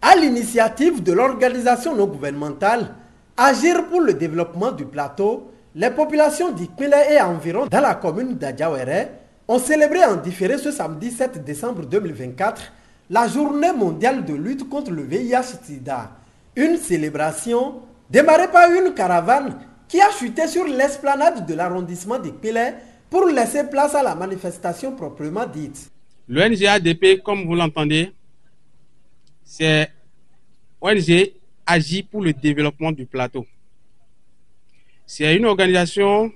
À l'initiative de l'organisation non gouvernementale Agir pour le développement du plateau, les populations d'Ikpele et environ dans la commune d'Adjawere ont célébré en différé ce samedi 7 décembre 2024 la journée mondiale de lutte contre le VIH-Sida. Une célébration démarrée par une caravane qui a chuté sur l'esplanade de l'arrondissement d'Ikpele pour laisser place à la manifestation proprement dite. L'ONG ADP, comme vous l'entendez, c'est ONG agit pour le développement du plateau. C'est une organisation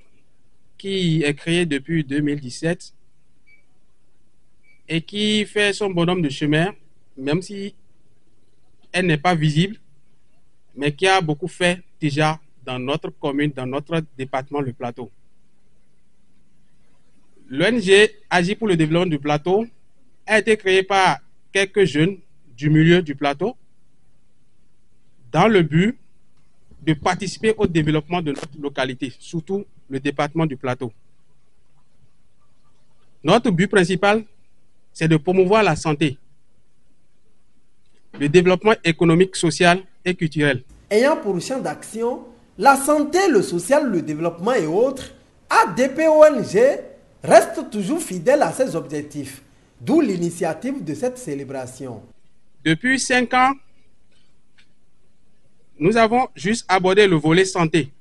qui est créée depuis 2017 et qui fait son bonhomme de chemin, même si elle n'est pas visible, mais qui a beaucoup fait déjà dans notre commune, dans notre département, le plateau. L'ONG agit pour le développement du plateau a été créée par quelques jeunes du milieu du plateau dans le but de participer au développement de notre localité, surtout le département du plateau. Notre but principal, c'est de promouvoir la santé, le développement économique, social et culturel. Ayant pour champ d'action la santé, le social, le développement et autres, ADP-ONG reste toujours fidèle à ses objectifs, d'où l'initiative de cette célébration. Depuis 5 ans, nous avons juste abordé le volet santé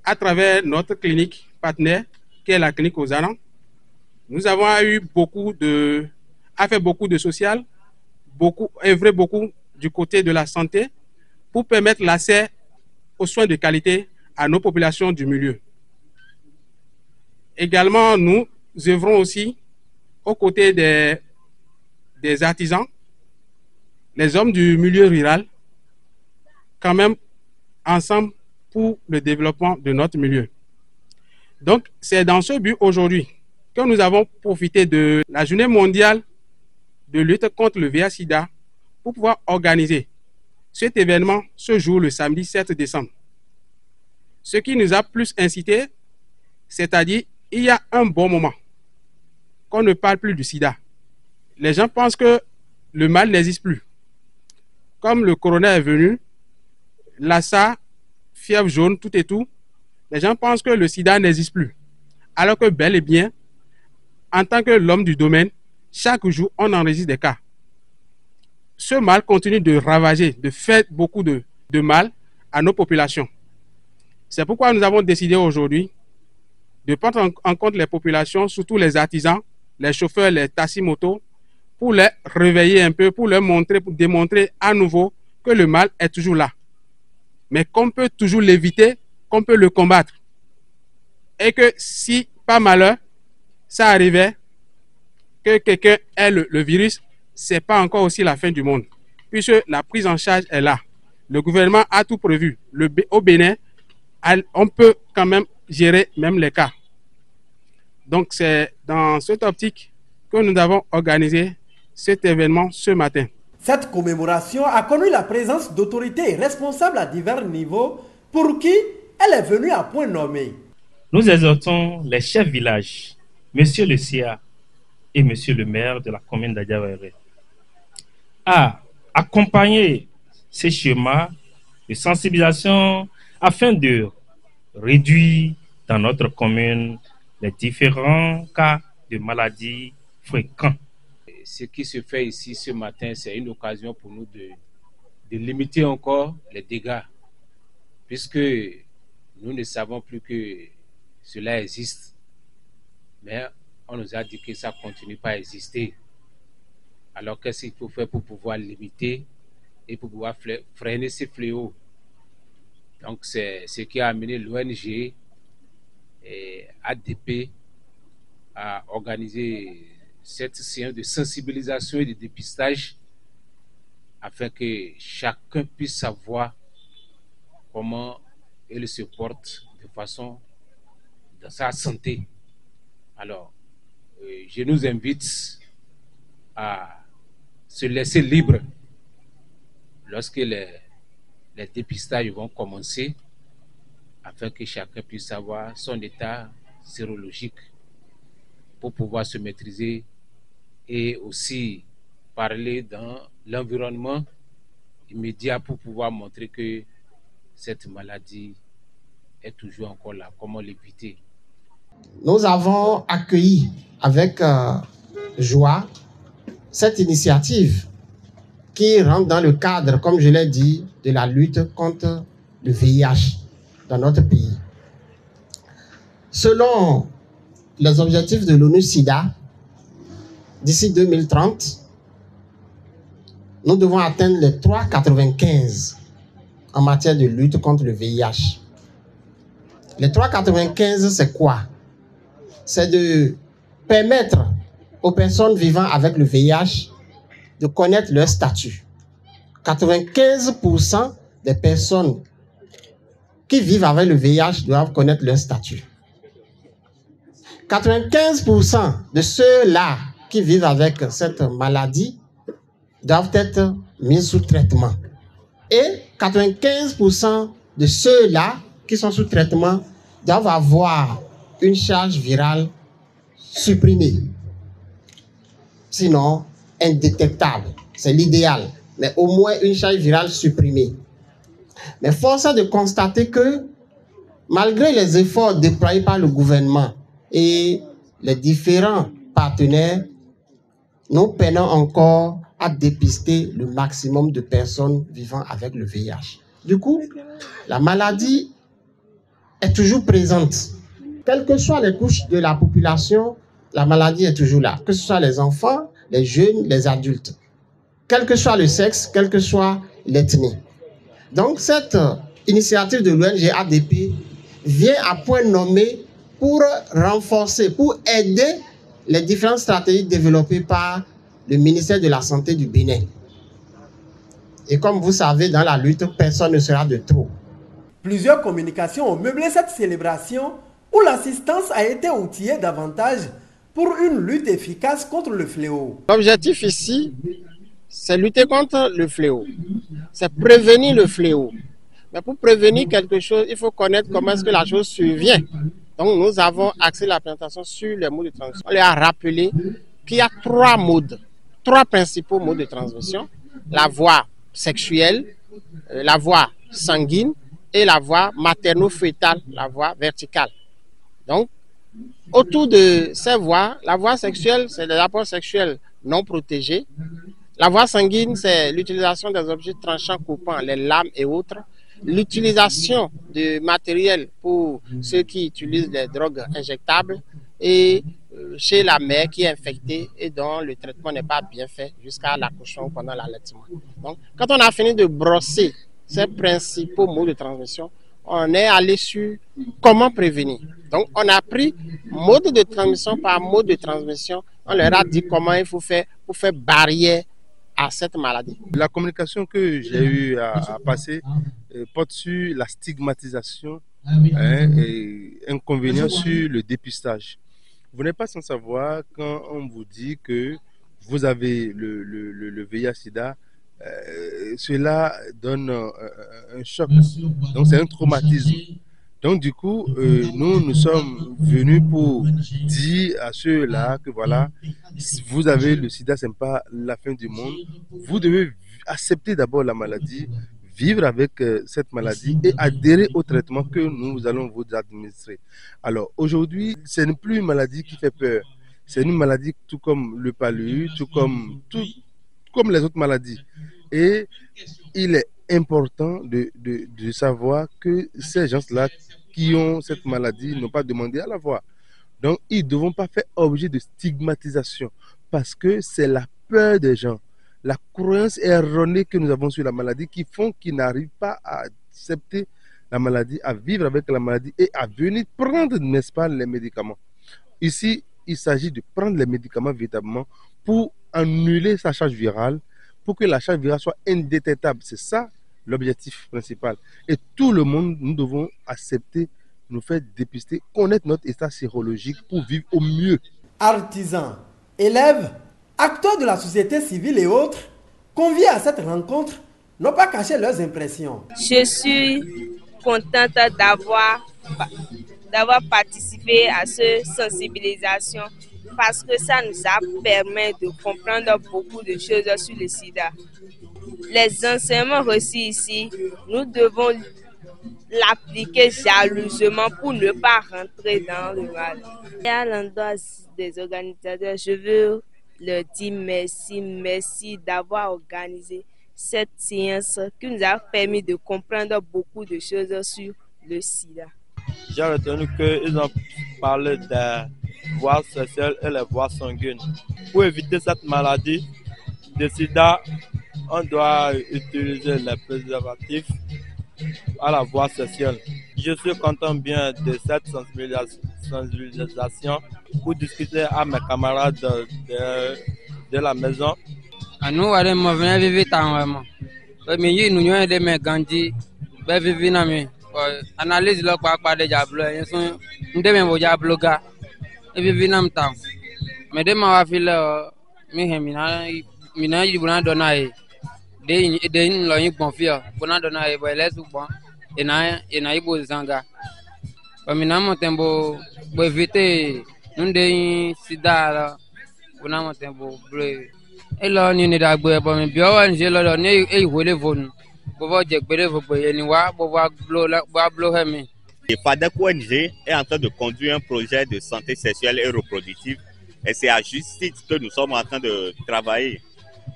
à travers notre clinique partenaire, qui est la clinique Ozana. Nous avons eu fait beaucoup de social, œuvré beaucoup du côté de la santé pour permettre l'accès aux soins de qualité à nos populations du milieu. Également, nous œuvrons aussi aux côtés des artisans, les hommes du milieu rural, quand même ensemble pour le développement de notre milieu. Donc, c'est dans ce but aujourd'hui que nous avons profité de la journée mondiale de lutte contre le VIH-Sida pour pouvoir organiser cet événement ce jour, le samedi 7 décembre. Ce qui nous a plus incité, c'est-à-dire il y a un bon moment qu'on ne parle plus du sida. Les gens pensent que le mal n'existe plus. Comme le corona est venu, Lassa, fièvre jaune, tout et tout, les gens pensent que le sida n'existe plus. Alors que bel et bien, en tant que l'homme du domaine, chaque jour, on enregistre des cas. Ce mal continue de ravager, de faire beaucoup de mal à nos populations. C'est pourquoi nous avons décidé aujourd'hui de prendre en compte les populations, surtout les artisans, les chauffeurs, les taxi-motos, pour les réveiller un peu, pour leur montrer, pour démontrer à nouveau que le mal est toujours là. Mais qu'on peut toujours l'éviter, qu'on peut le combattre. Et que si, par malheur, ça arrivait, que quelqu'un ait le virus, ce n'est pas encore aussi la fin du monde. Puisque la prise en charge est là. Le gouvernement a tout prévu. Au Bénin, on peut quand même gérer même les cas. Donc c'est dans cette optique que nous avons organisé cet événement ce matin. Cette commémoration a connu la présence d'autorités responsables à divers niveaux pour qui elle est venue à point nommé. Nous exhortons les chefs villages, monsieur le CA et monsieur le maire de la commune d'Adjawere, à accompagner ces schémas de sensibilisation afin de réduire dans notre commune les différents cas de maladies fréquents. Ce qui se fait ici ce matin, c'est une occasion pour nous de limiter encore les dégâts, puisque nous ne savons plus que cela existe, mais on nous a dit que ça ne continue pas à exister. Alors qu'est-ce qu'il faut faire pour pouvoir limiter et pour pouvoir freiner ces fléaux? Donc c'est ce qui a amené l'ONG et ADP à organiser cette séance de sensibilisation et de dépistage afin que chacun puisse savoir comment il se porte de façon dans sa santé. Alors, je nous invite à se laisser libre lorsque les dépistages vont commencer afin que chacun puisse savoir son état sérologique pour pouvoir se maîtriser et aussi parler dans l'environnement immédiats pour pouvoir montrer que cette maladie est toujours encore là, comment l'éviter. Nous avons accueilli avec joie cette initiative qui rentre dans le cadre, comme je l'ai dit, de la lutte contre le VIH dans notre pays. Selon les objectifs de l'ONU-SIDA, d'ici 2030, nous devons atteindre les 3,95 en matière de lutte contre le VIH. Les 3,95, c'est quoi? C'est de permettre aux personnes vivant avec le VIH de connaître leur statut. 95% des personnes qui vivent avec le VIH doivent connaître leur statut. 95% de ceux-là qui vivent avec cette maladie doivent être mis sous traitement. Et 95% de ceux-là qui sont sous traitement doivent avoir une charge virale supprimée. Sinon, indétectable. C'est l'idéal. Mais au moins une charge virale supprimée. Mais force est de constater que, malgré les efforts déployés par le gouvernement et les différents partenaires, nous peinons encore à dépister le maximum de personnes vivant avec le VIH. Du coup, la maladie est toujours présente. Quelles que soient les couches de la population, la maladie est toujours là. Que ce soit les enfants, les jeunes, les adultes. Quel que soit le sexe, quelle que soit l'ethnie. Donc, cette initiative de l'ONG ADP vient à point nommé pour renforcer, pour aider les différentes stratégies développées par le ministère de la Santé du Bénin. Et comme vous savez, dans la lutte, personne ne sera de trop. Plusieurs communications ont meublé cette célébration où l'assistance a été outillée davantage pour une lutte efficace contre le fléau. L'objectif ici, c'est lutter contre le fléau. C'est prévenir le fléau. Mais pour prévenir quelque chose, il faut connaître comment est-ce que la chose survient. Donc nous avons axé la présentation sur les modes de transmission. On leur a rappelé qu'il y a trois principaux modes de transmission. La voie sexuelle, la voie sanguine et la voie materno-fœtale, la voie verticale. Donc, autour de ces voies, la voie sexuelle, c'est les rapports sexuels non protégés. La voie sanguine, c'est l'utilisation des objets tranchants coupants, les lames et autres. L'utilisation de matériel pour ceux qui utilisent des drogues injectables et chez la mère qui est infectée et dont le traitement n'est pas bien fait jusqu'à l'accouchement ou pendant l'allaitement. Donc, quand on a fini de brosser ces principaux modes de transmission, on est allé sur comment prévenir. Donc, on a pris mode de transmission par mode de transmission. On leur a dit comment il faut faire pour faire barrière à cette maladie. La communication que j'ai eu à passer porte sur la stigmatisation et inconvénient sur le dépistage. Vous n'êtes pas sans savoir quand on vous dit que vous avez le VIH-Sida, cela donne un choc. Donc c'est un traumatisme. Donc du coup, nous sommes venus pour dire à ceux-là que voilà, si vous avez le sida, ce n'est pas la fin du monde. Vous devez accepter d'abord la maladie, vivre avec cette maladie et adhérer au traitement que nous allons vous administrer. Alors aujourd'hui, ce n'est plus une maladie qui fait peur. C'est une maladie tout comme le palu, tout comme les autres maladies. Et il est important de savoir que ces gens-là qui ont cette maladie n'ont pas demandé à la voir. Donc, ils ne devront pas faire objet de stigmatisation parce que c'est la peur des gens, la croyance erronée que nous avons sur la maladie qui font qu'ils n'arrivent pas à accepter la maladie, à vivre avec la maladie et à venir prendre, n'est-ce pas, les médicaments. Ici, il s'agit de prendre les médicaments véritablement pour annuler sa charge virale, pour que la charge virale soit indétectable. C'est ça l'objectif principal. Et tout le monde, nous devons accepter, nous faire dépister, connaître notre état sérologique pour vivre au mieux. Artisans, élèves, acteurs de la société civile et autres, conviés à cette rencontre, n'ont pas caché leurs impressions. Je suis contente d'avoir participé à cette sensibilisation parce que ça nous a permis de comprendre beaucoup de choses sur le sida. les enseignements reçus ici, nous devons l'appliquer jalousement pour ne pas rentrer dans le mal. Et à l'endroit des organisateurs, je veux leur dire merci d'avoir organisé cette séance qui nous a permis de comprendre beaucoup de choses sur le sida. J'ai retenu qu'ils ont parlé des voies sexuelles et les voies sanguines. Pour éviter cette maladie de sida, on doit utiliser les préservatifs à la voie sexuelle. Je suis content bien de cette sensibilisation pour discuter à mes camarades de la maison. Nous allons venir vivre vraiment. Mais nous avons des mecs Gandhi, vivre dans mes analyse le quoi de diablo. Nous devons diablo gars et vivre dans le temps. Mais demain on va faire mina yibuna dona e de lo yin gbon fi o bona dona e bo ele su gbon ena ibo zanga ba mina mo tembo bo evite nde sida la bona mo tembo bre e lo ni ni dagbo e bo mi bi o wa nje lo ni e ihole vonu bo bo je gbere vo gbe ni wa bo wa blow hemi. Le FADEC ONG est en train de conduire un projet de santé sexuelle et reproductive et c'est à juste titre que nous sommes en train de travailler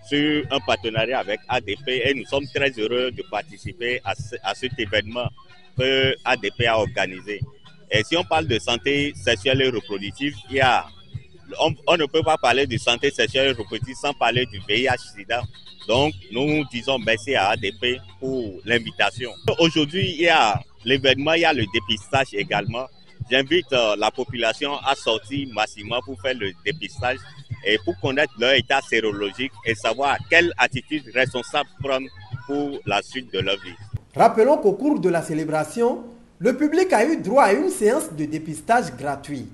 sur un partenariat avec ADP et nous sommes très heureux de participer à cet événement que ADP a organisé. Et si on parle de santé sexuelle et reproductive, on ne peut pas parler de santé sexuelle et reproductive sans parler du VIH-Sida. Donc, nous disons merci à ADP pour l'invitation. Aujourd'hui, il y a l'événement, il y a le dépistage également. J'invite la population à sortir massivement pour faire le dépistage et pour connaître leur état sérologique et savoir quelle attitude responsable prendre pour la suite de leur vie. Rappelons qu'au cours de la célébration, le public a eu droit à une séance de dépistage gratuit.